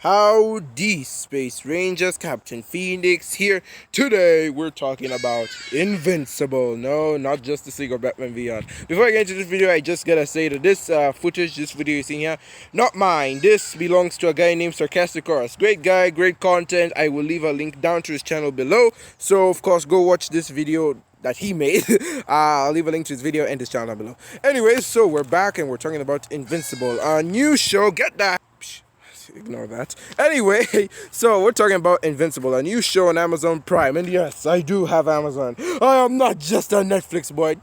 Howdy, Space Rangers, Captain Phoenix here. Today we're talking about Invincible. No, not just the Lego Batman Beyond. Before I get into this video, I just gotta say that this this video you're seeing here, not mine. This belongs to a guy named Sarcasticorus. Great guy, great content. I will leave a link down to his channel below. So of course, go watch this video that he made. I'll leave a link to his video and his channel down below. Anyways, so we're back and we're talking about Invincible, a new show. Get that. Ignore that. Anyway, so we're talking about Invincible, a new show on Amazon Prime. And yes, I do have Amazon. I am not just a Netflix boy.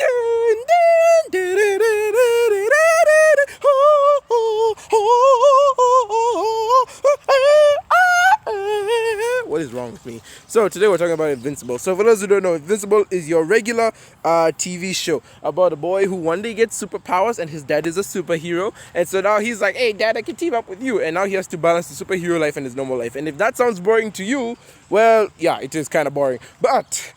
What is wrong with me? So today we're talking about Invincible. So for those who don't know, Invincible is your regular TV show about a boy who one day gets superpowers and his dad is a superhero. And so now he's like, hey dad, I can team up with you. And now he has to balance the superhero life and his normal life. And if that sounds boring to you, well, yeah, it is kind of boring. But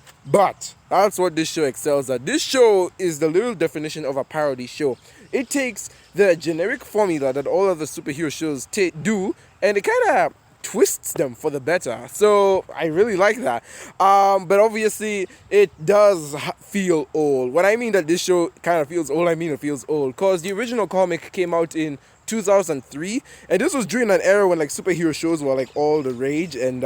that's what this show excels at. This show is the little definition of a parody show. It takes the generic formula that all other superhero shows do, and it kind of twists them for the better. So I really like that. But obviously it does feel old. When I mean that this show kind of feels old, I mean it feels old because the original comic came out in 2003, and this was during an era when like superhero shows were like all the rage, and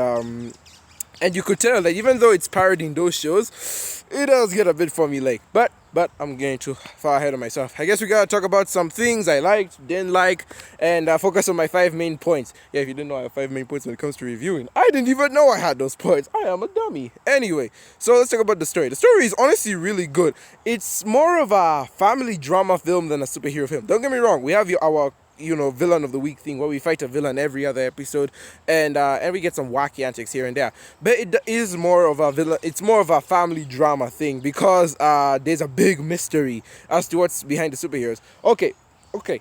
you could tell that even though it's parodying those shows, it does get a bit formulaic. But I'm getting too far ahead of myself. I guess we gotta talk about some things I liked, didn't like, and focus on my 5 main points. Yeah, if you didn't know I have 5 main points when it comes to reviewing, I didn't even know I had those points. I am a dummy. Anyway, so let's talk about the story. The story is honestly really good. It's more of a family drama film than a superhero film. Don't get me wrong. We have our villain of the week thing where we fight a villain every other episode, and we get some wacky antics here and there. But it is more of a villain. It's more of a family drama thing because there's a big mystery as to what's behind the superheroes. Okay.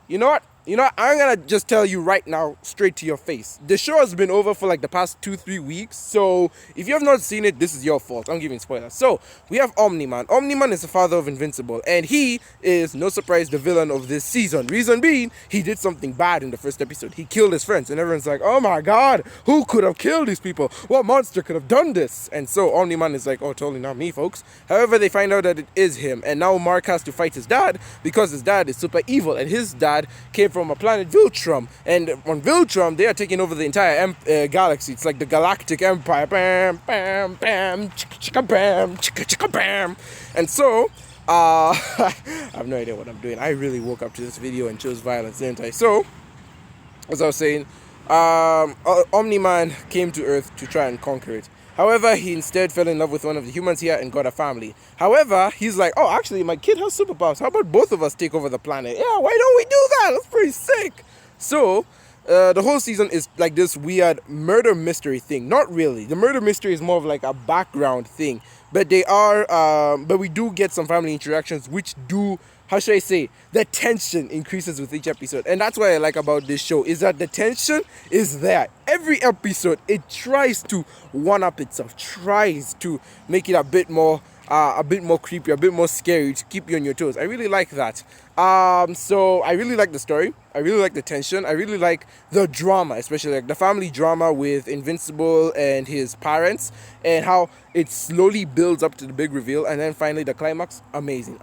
You know what? I'm gonna just tell you right now, straight to your face. The show has been over for like the past 2-3 weeks, so if you have not seen it, this is your fault. I'm giving spoilers. So we have Omni-Man. Omni-Man is the father of Invincible, and he is, no surprise, the villain of this season. Reason being, he did something bad in the first episode. He killed his friends, and everyone's like, oh my god, who could have killed these people? What monster could have done this? And so Omni-Man is like, oh, totally not me, folks. However, they find out that it is him, and now Mark has to fight his dad because his dad is super evil, and his dad came from a planet Viltrum, and on Viltrum they are taking over the entire galaxy. It's like the Galactic Empire. Bam, bam, bam, chicka, chicka, bam, chicka, chicka, bam. And so I have no idea what I'm doing. I really woke up to this video and chose violence, didn't I? So as I was saying, Omni-Man came to Earth to try and conquer it. However, he instead fell in love with one of the humans here and got a family. However, he's like, oh, actually, my kid has superpowers. How about both of us take over the planet? Yeah, why don't we do that? That's pretty sick. So, the whole season is like this weird murder mystery thing. Not really. The murder mystery is more of like a background thing. But but we do get some family interactions which do, how should I say, the tension increases with each episode. And that's what I like about this show, is that the tension is there. Every episode, it tries to one-up itself, tries to make it a bit more creepy, a bit more scary, to keep you on your toes. I really like that. So I really like the story. I really like the tension. I really like the drama, especially like the family drama with Invincible and his parents, and how it slowly builds up to the big reveal, and then finally the climax. Amazing.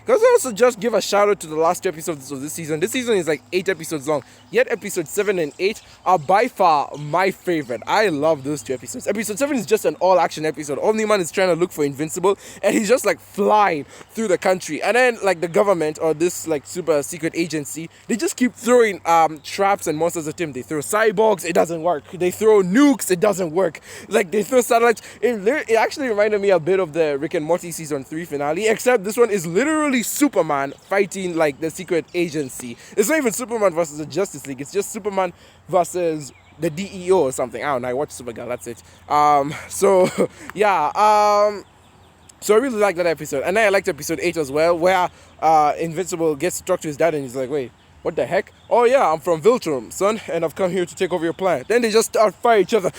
Because I also just give a shout out to the last 2 episodes of this season. This season is like 8 episodes long, yet episodes 7 and 8 are by far my favorite. I love those 2 episodes. Episode 7 is just an all-action episode. Omni-Man is trying to look for Invincible, and he's just like flying through the country, and then like the government or this like super secret agency, they just keep throwing traps and monsters at him. They throw cyborgs, it doesn't work. They throw nukes, it doesn't work. Like they throw satellites. It actually reminded me a bit of the Rick and Morty season 3 finale, except this one is literally Superman fighting like the secret agency. It's not even Superman versus the Justice League, it's just Superman versus the DEO or something. I don't know, I watched Supergirl, that's it. So yeah, so I really like that episode. And then I liked episode 8 as well, where Invincible gets to talk to his dad and he's like, wait, What the heck? Oh yeah, I'm from Viltrum, son, and I've come here to take over your planet. Then they just start fighting each other.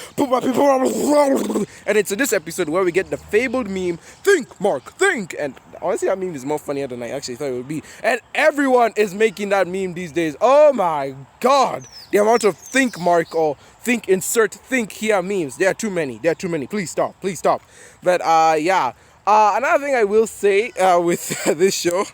And it's in this episode where we get the fabled meme, think, Mark, think. And honestly, that meme is more funnier than I actually thought it would be. And everyone is making that meme these days. Oh my god. The amount of think, Mark, or think, insert, think here memes. There are too many. There are too many. Please stop. Please stop. But yeah. Another thing I will say with this show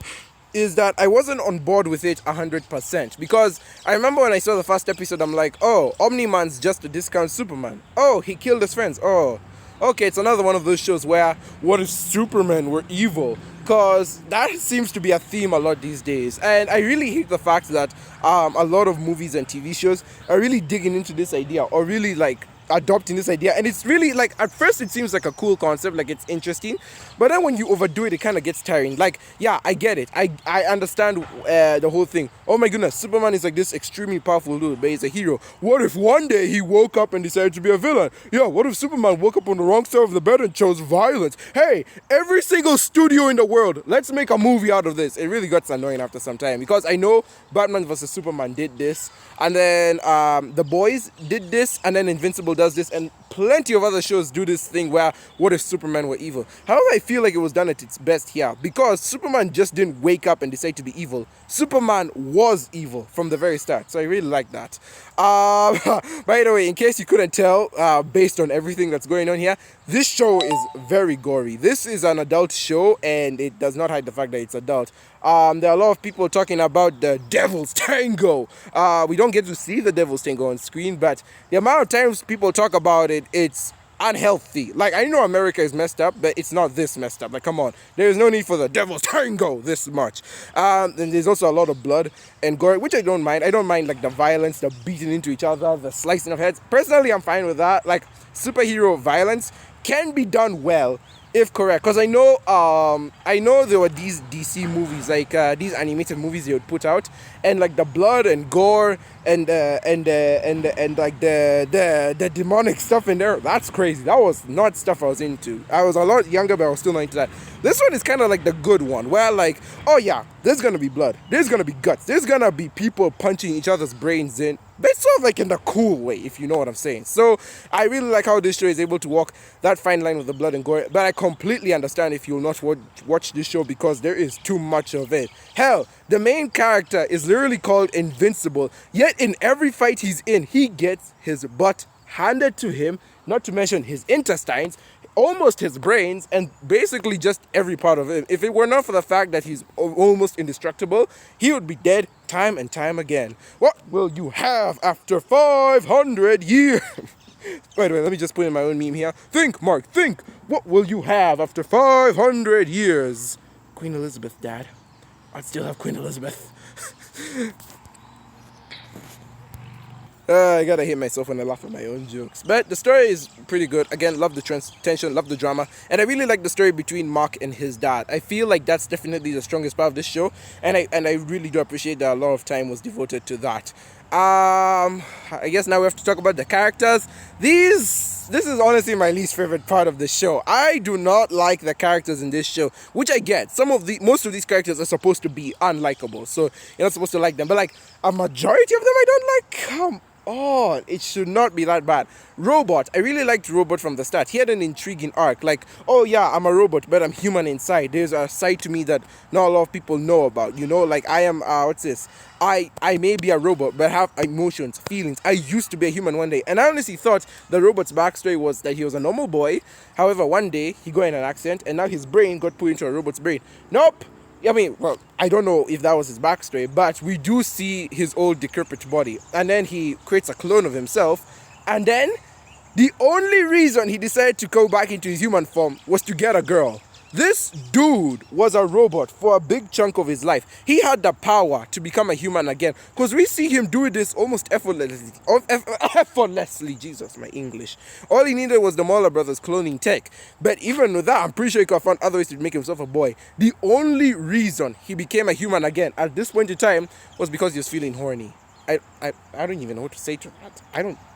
is that I wasn't on board with it 100%, because I remember when I saw the first episode, I'm like, oh, Omni-Man's just a discount Superman. Oh, he killed his friends. Oh, okay, it's another one of those shows where what if Superman were evil? Because that seems to be a theme a lot these days, and I really hate the fact that a lot of movies and TV shows are really digging into this idea, or really like adopting this idea. And it's really like, at first it seems like a cool concept, like it's interesting, but then when you overdo it, it kind of gets tiring. Like, yeah, I get it, I understand the whole thing. Oh my goodness, Superman is like this extremely powerful dude, but he's a hero. What if one day he woke up and decided to be a villain? Yeah, what if Superman woke up on the wrong side of the bed and chose violence? Hey, every single studio in the world, let's make a movie out of this. It really gets annoying after some time, because I know Batman vs Superman did this, and then The Boys did this, and then Invincible does this, and plenty of other shows do this thing where what if Superman were evil. However, I feel like it was done at its best here, because Superman just didn't wake up and decide to be evil. Superman was evil from the very start, so I really like that. By the way, in case you couldn't tell, based on everything that's going on here, this show is very gory. This is an adult show, and it does not hide the fact that it's adult. There are a lot of people talking about the Devil's Tango. We don't get to see the Devil's Tango on screen, but the amount of times people talk about it, it's unhealthy. Like, I know America is messed up, but it's not this messed up. Like, come on, there is no need for the Devil's Tango this much. And there's also a lot of blood and gore, which I don't mind. I don't mind like the violence, the beating into each other, the slicing of heads. Personally, I'm fine with that. Like, superhero violence can be done well if correct, because I know there were these DC movies, like these animated movies they would put out, and like the blood and gore and like the demonic stuff in there, that's crazy. That was not stuff I was into. I was a lot younger, but I was still not into that. This one is kind of like the good one, where like, oh yeah, there's gonna be blood, there's gonna be guts, there's gonna be people punching each other's brains in, but it's sort of like in the cool way, if you know what I'm saying. So I really like how this show is able to walk that fine line with the blood and gore, but I completely understand if you'll not watch this show, because there is too much of it. Hell, the main character is literally called Invincible, yet in every fight he's in, he gets his butt handed to him, not to mention his intestines, almost his brains, and basically just every part of him. If it were not for the fact that he's almost indestructible, he would be dead time and time again. What will you have after 500 years? By the way, let me just put in my own meme here. Think, Mark, think. What will you have after 500 years? Queen Elizabeth, Dad. I'd still have Queen Elizabeth. I gotta hate myself when I laugh at my own jokes. But the story is pretty good. Again, love the tension, love the drama. And I really like the story between Mark and his dad. I feel like that's definitely the strongest part of this show. And I really do appreciate that a lot of time was devoted to that. I guess now we have to talk about the characters. This is honestly my least favorite part of the show. I do not like the characters in this show, which I get. Most of these characters are supposed to be unlikable, so you're not supposed to like them. But like a majority of them I don't like. Come on, it should not be that bad. Robot, I really liked Robot from the start. He had an intriguing arc, like, oh yeah, I'm a robot, but I'm human inside. There's a side to me that not a lot of people know about, you know, like I am, what's this? I may be a robot, but have emotions, feelings. I used to be a human one day, and I honestly thought the robot's backstory was that he was a normal boy. However, one day he got in an accident, and now his brain got put into a robot's brain. Nope. I mean, well, I don't know if that was his backstory, but we do see his old decrepit body, and then he creates a clone of himself, and then the only reason he decided to go back into his human form was to get a girl. This dude was a robot for a big chunk of his life. He had the power to become a human again, because we see him do this almost effortlessly. Jesus, my English. All he needed was the Mauler brothers cloning tech. But even with that, I'm pretty sure he could have found other ways to make himself a boy. The only reason he became a human again at this point in time was because he was feeling horny. I don't even know what to say to that.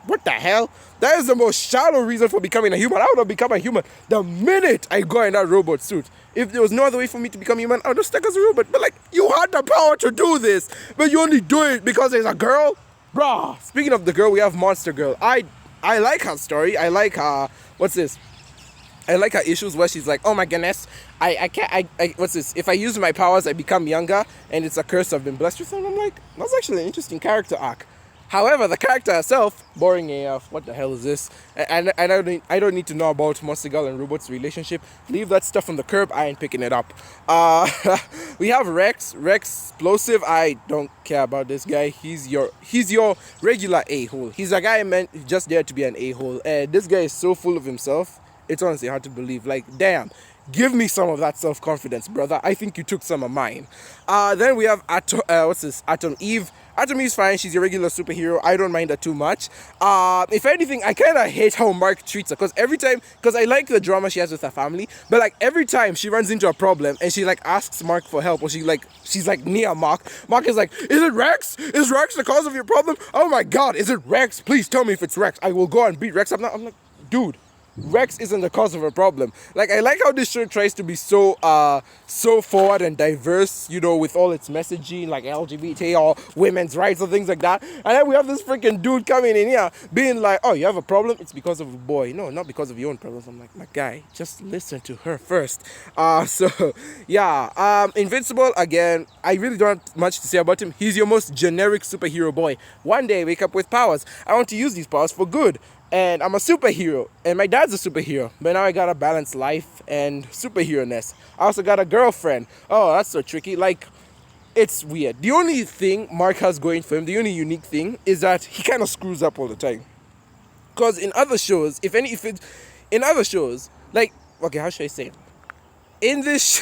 What the hell? That is the most shallow reason for becoming a human. I would have become a human the minute I got in that robot suit. If there was no other way for me to become human, I would just stuck as a robot. But like, you had the power to do this, but you only do it because there's a girl? Bruh. Speaking of the girl, we have Monster Girl. I like her story. I like her, what's this? I like her issues where she's like, oh my goodness, I can't, what's this? If I use my powers, I become younger, and it's a curse I've been blessed with. And I'm like, that's actually an interesting character arc. However, the character herself, boring AF. What the hell is this? And I don't need to know about Monster Girl and Robot's relationship. Leave that stuff on the curb. I ain't picking it up. We have Rex. Rex Explosive. I don't care about this guy. He's your regular a-hole. He's a guy meant just there to be an a-hole. And this guy is so full of himself. It's honestly hard to believe. Like, damn. Give me some of that self-confidence, brother. I think you took some of mine. Then we have Atom Eve. Atom Eve's fine. She's your regular superhero. I don't mind her too much. If anything, I kind of hate how Mark treats her. Because I like the drama she has with her family. But like every time she runs into a problem and she like asks Mark for help, or she's like near Mark. Mark is like, is it Rex? Is Rex the cause of your problem? Oh my God, is it Rex? Please tell me if it's Rex. I will go and beat Rex up now. I'm like, dude. Rex isn't the cause of a problem. Like, I like how this show tries to be so forward and diverse, you know, with all its messaging, like LGBT or women's rights or things like that. And then we have this freaking dude coming in here being like, oh, you have a problem? It's because of a boy. No, not because of your own problems. I'm like, my guy, just listen to her first. Invincible, again, I really don't have much to say about him. He's your most generic superhero boy. One day I wake up with powers. I want to use these powers for good. And I'm a superhero, and my dad's a superhero. But now I got a balanced life and superhero-ness. I also got a girlfriend. Oh, that's so tricky. Like, it's weird. The only thing Mark has going for him, the only unique thing, is that he kind of screws up all the time. Because in other shows, in other shows, like, okay, how should I say it? In this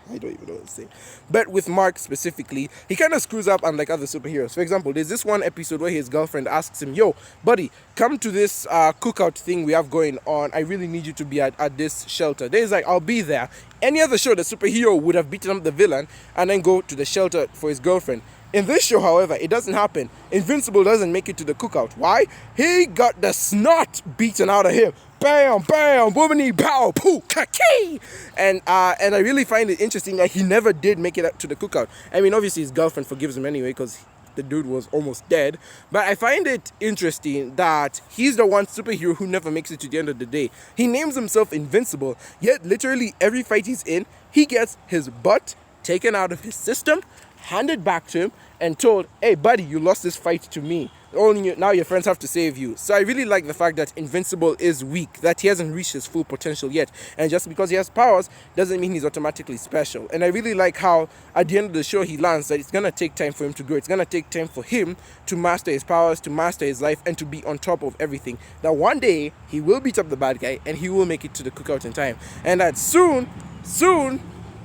I don't even know what to say. But with Mark specifically, he kind of screws up unlike other superheroes. For example, there's this one episode where his girlfriend asks him, yo, buddy, come to this cookout thing we have going on. I really need you to be at this shelter. Then he's like, I'll be there. Any other show, the superhero would have beaten up the villain and then go to the shelter for his girlfriend. In this show, however, it doesn't happen. Invincible doesn't make it to the cookout. Why? He got the snot beaten out of him. Bam, bam, boomity, pow, poo, kaki. And I really find it interesting that he never did make it to the cookout. I mean, obviously his girlfriend forgives him anyway because the dude was almost dead. But I find it interesting that he's the one superhero who never makes it to the end of the day. He names himself Invincible, yet literally every fight he's in, he gets his butt taken out of his system, handed back to him, and told, hey buddy, you lost this fight to me. Now your friends have to save you. So I really like the fact that Invincible is weak, that he hasn't reached his full potential yet. And just because he has powers doesn't mean he's automatically special. And I really like how at the end of the show he learns that it's going to take time for him to grow. It's going to take time for him to master his powers, to master his life, and to be on top of everything. That one day he will beat up the bad guy and he will make it to the cookout in time. And that soon,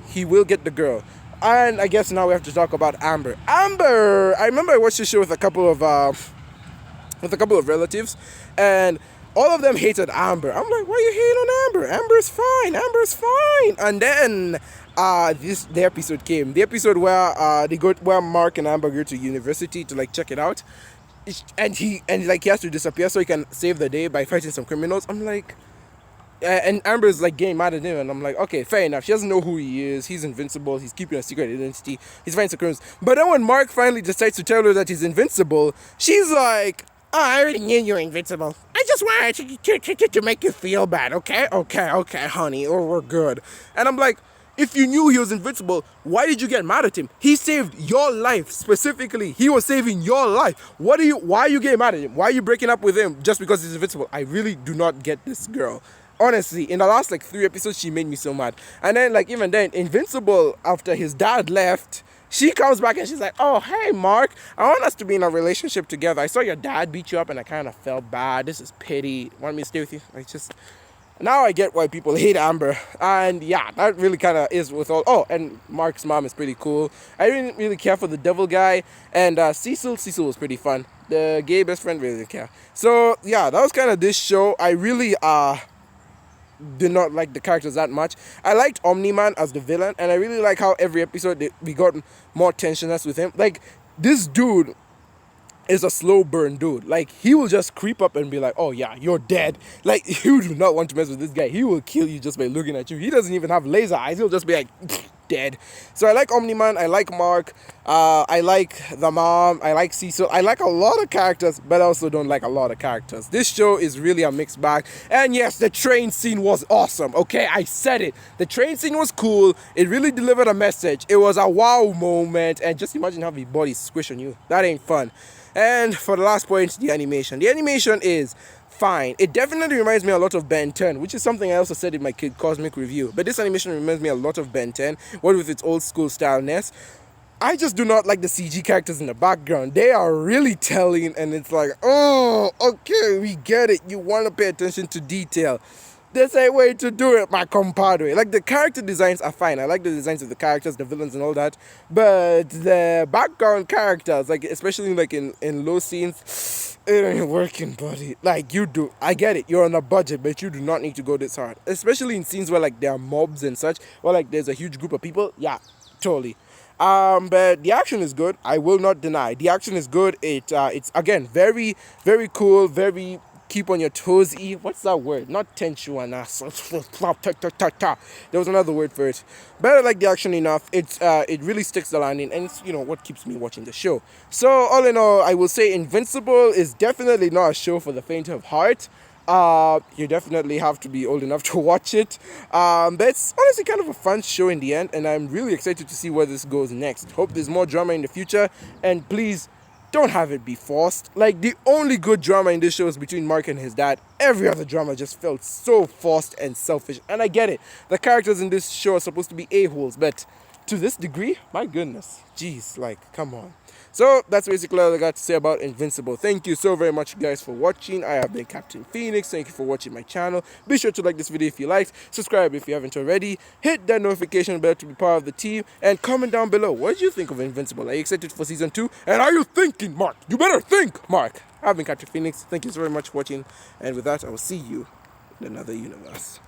he will get the girl. And I guess now we have to talk about Amber. Amber! I remember I watched this show with a couple of relatives, and all of them hated Amber. I'm like, why you hate on Amber? Amber's fine. Amber's fine. And then the episode came. The episode where Mark and Amber go to university to like check it out, and he has to disappear so he can save the day by fighting some criminals. I'm like. And Amber's like getting mad at him, and I'm like, okay, fair enough. She doesn't know who he is. He's invincible. He's keeping a secret identity. He's fighting some criminals. But then when Mark finally decides to tell her that he's invincible, she's like, oh, I already knew you were invincible. I just wanted to make you feel bad, okay, honey, or we're good. And I'm like, if you knew he was invincible, why did you get mad at him? He saved your life specifically. He was saving your life. Why are you getting mad at him? Why are you breaking up with him just because he's invincible? I really do not get this girl. Honestly, in the last 3 episodes, she made me so mad. And then even then, Invincible, after his dad left, she comes back and she's like, oh, hey, Mark, I want us to be in a relationship together. I saw your dad beat you up and I kind of felt bad. This is pity. Want me to stay with you? Now I get why people hate Amber. And yeah, that really kind of is with all. Oh, and Mark's mom is pretty cool. I didn't really care for the devil guy. And Cecil was pretty fun. The gay best friend really didn't care. So yeah, that was kind of this show. I really did not like the characters that much. I liked Omni-Man as the villain, and I really like how every episode we got more tensionless with him. Like, this dude is a slow burn dude. Like, he will just creep up and be like, oh yeah, you're dead. Like, you do not want to mess with this guy. He will kill you just by looking at you. He doesn't even have laser eyes. He'll just be like, dead. So I like Omni-Man, I like Mark, I like the mom, I like Cecil. I like a lot of characters, but I also don't like a lot of characters. This show is really a mixed bag. And yes, the train scene was awesome. Okay, I said it. The train scene was cool. It really delivered a message. It was a wow moment. And just imagine having your body squish on you. That ain't fun. And for the last point, the animation. The animation is fine. It definitely reminds me a lot of Ben 10, which is something I also said in my Kid Cosmic review. But this animation reminds me a lot of Ben 10, what with its old school styleness. I just do not like the CG characters in the background. They are really telling, and it's like, oh, okay, we get it. You want to pay attention to detail. There's a way to do it, my compadre. Like, the character designs are fine. I like the designs of the characters, the villains and all that. But the background characters, like, especially like in low scenes, it ain't working, buddy. Like, you do. I get it. You're on a budget, but you do not need to go this hard. Especially in scenes where, like, there are mobs and such. Or, like, there's a huge group of people. Yeah, totally. But the action is good. I will not deny. The action is good. It's, again, very, very cool, very keep on your toes-y. What's that word? Not tenchuana. There was another word for it. But I like the action enough. It really sticks the landing, and it's, you know, what keeps me watching the show. So all in all, I will say Invincible is definitely not a show for the faint of heart. You definitely have to be old enough to watch it. But it's honestly kind of a fun show in the end, and I'm really excited to see where this goes next. Hope there's more drama in the future, and please don't have it be forced. Like, the only good drama in this show is between Mark and his dad. Every other drama just felt so forced and selfish. And I get it. The characters in this show are supposed to be a-holes, but to this degree, my goodness. Jeez, like, come on. So that's basically all I got to say about Invincible. Thank you so very much, guys, for watching. I have been Captain Phoenix. Thank you for watching my channel. Be sure to like this video if you liked. Subscribe if you haven't already. Hit that notification bell to be part of the team. And comment down below. What did you think of Invincible? Are you excited for Season 2? And are you thinking, Mark? You better think, Mark. I've been Captain Phoenix. Thank you so very much for watching. And with that, I will see you in another universe.